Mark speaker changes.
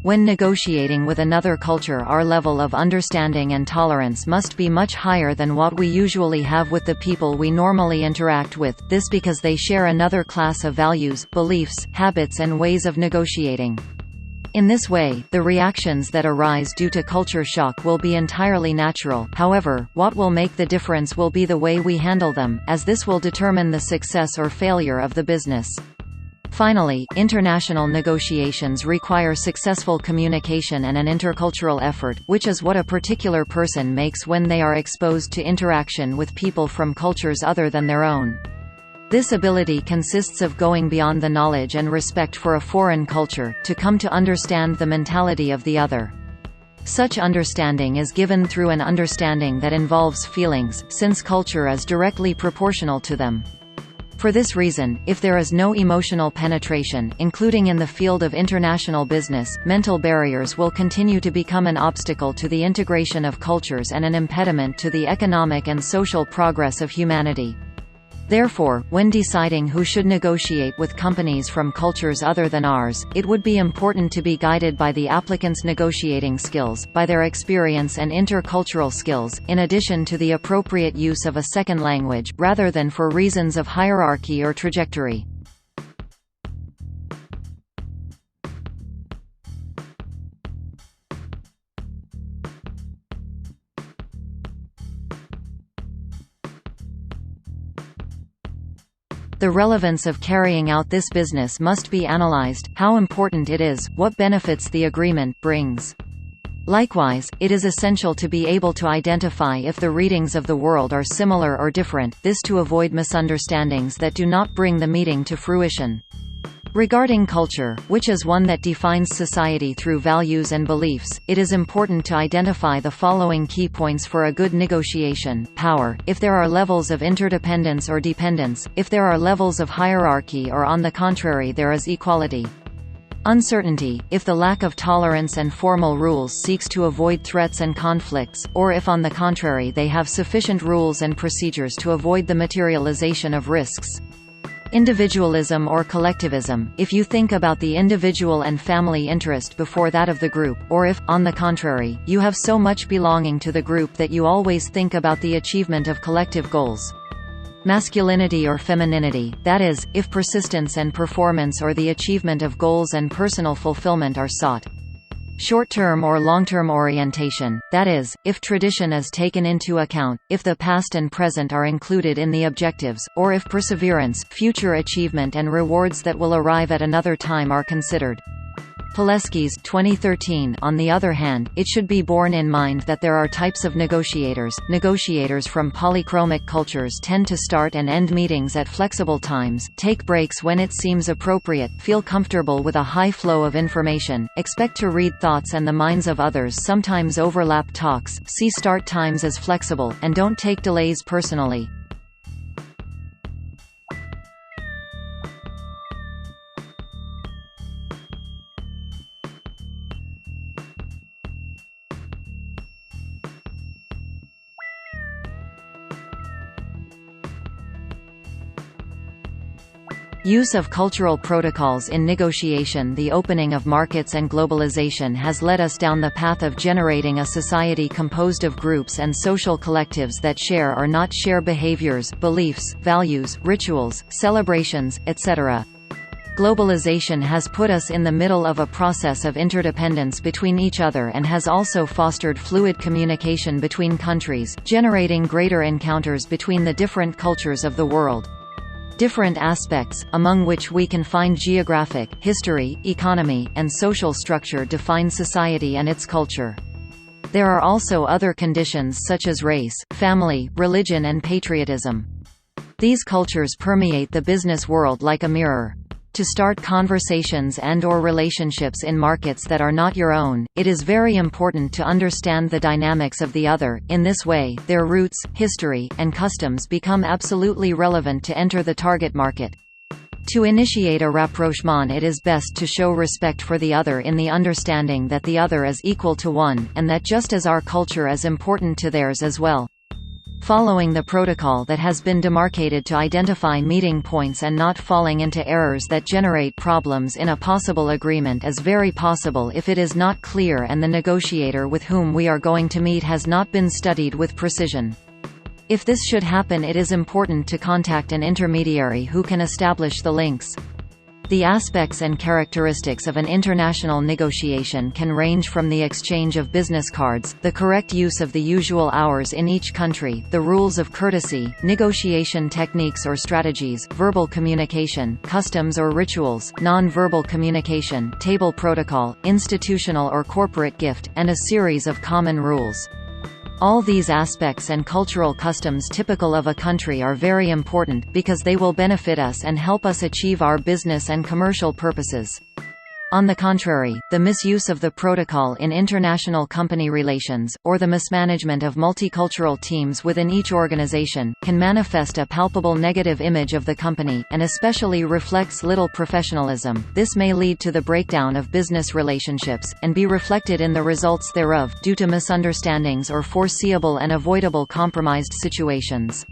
Speaker 1: when negotiating with another culture, our level of understanding and tolerance must be much higher than what we usually have with the people we normally interact with, this because they share another class of values, beliefs, habits and ways of negotiating. In this way, the reactions that arise due to culture shock will be entirely natural. However, what will make the difference will be the way we handle them, as this will determine the success or failure of the business. Finally, international negotiations require successful communication and an intercultural effort, which is what a particular person makes when they are exposed to interaction with people from cultures other than their own. This ability consists of going beyond the knowledge and respect for a foreign culture, to come to understand the mentality of the other. Such understanding is given through an understanding that involves feelings, since culture is directly proportional to them. For this reason, if there is no emotional penetration, including in the field of international business, mental barriers will continue to become an obstacle to the integration of cultures and an impediment to the economic and social progress of humanity. Therefore, when deciding who should negotiate with companies from cultures other than ours, it would be important to be guided by the applicant's negotiating skills, by their experience and intercultural skills, in addition to the appropriate use of a second language, rather than for reasons of hierarchy or trajectory. The relevance of carrying out this business must be analyzed, how important it is, what benefits the agreement brings. Likewise, it is essential to be able to identify if the readings of the world are similar or different, this to avoid misunderstandings that do not bring the meeting to fruition. Regarding culture, which is one that defines society through values and beliefs, it is important to identify the following key points for a good negotiation: power, if there are levels of interdependence or dependence, if there are levels of hierarchy or on the contrary there is equality. Uncertainty, if the lack of tolerance and formal rules seeks to avoid threats and conflicts, or if on the contrary they have sufficient rules and procedures to avoid the materialization of risks. Individualism or collectivism, if you think about the individual and family interest before that of the group, or if, on the contrary, you have so much belonging to the group that you always think about the achievement of collective goals. Masculinity or femininity, that is, if persistence and performance or the achievement of goals and personal fulfillment are sought. Short-term or long-term orientation, that is, if tradition is taken into account, if the past and present are included in the objectives, or if perseverance, future achievement and rewards that will arrive at another time are considered. Pileski's 2013. On the other hand, it should be borne in mind that there are types of negotiators. Negotiators from polychromic cultures tend to start and end meetings at flexible times, take breaks when it seems appropriate, feel comfortable with a high flow of information, expect to read thoughts and the minds of others, sometimes overlap talks, see start times as flexible, and don't take delays personally. Use of cultural protocols in negotiation. The opening of markets and globalization has led us down the path of generating a society composed of groups and social collectives that share or not share behaviors, beliefs, values, rituals, celebrations, etc. Globalization has put us in the middle of a process of interdependence between each other and has also fostered fluid communication between countries, generating greater encounters between the different cultures of the world. Different aspects, among which we can find geographic, history, economy, and social structure, define society and its culture. There are also other conditions such as race, family, religion and patriotism. These cultures permeate the business world like a mirror. To start conversations and/or relationships in markets that are not your own, it is very important to understand the dynamics of the other. In this way, their roots, history, and customs become absolutely relevant to enter the target market. To initiate a rapprochement, it is best to show respect for the other in the understanding that the other is equal to one, and that just as our culture is important to theirs as well. Following the protocol that has been demarcated to identify meeting points and not falling into errors that generate problems in a possible agreement is very possible if it is not clear and the negotiator with whom we are going to meet has not been studied with precision. If this should happen, it is important to contact an intermediary who can establish the links. The aspects and characteristics of an international negotiation can range from the exchange of business cards, the correct use of the usual hours in each country, the rules of courtesy, negotiation techniques or strategies, verbal communication, customs or rituals, non-verbal communication, table protocol, institutional or corporate gift, and a series of common rules. All these aspects and cultural customs typical of a country are very important, because they will benefit us and help us achieve our business and commercial purposes. On the contrary, the misuse of the protocol in international company relations, or the mismanagement of multicultural teams within each organization, can manifest a palpable negative image of the company, and especially reflects little professionalism. This may lead to the breakdown of business relationships, and be reflected in the results thereof, due to misunderstandings or foreseeable and avoidable compromised situations.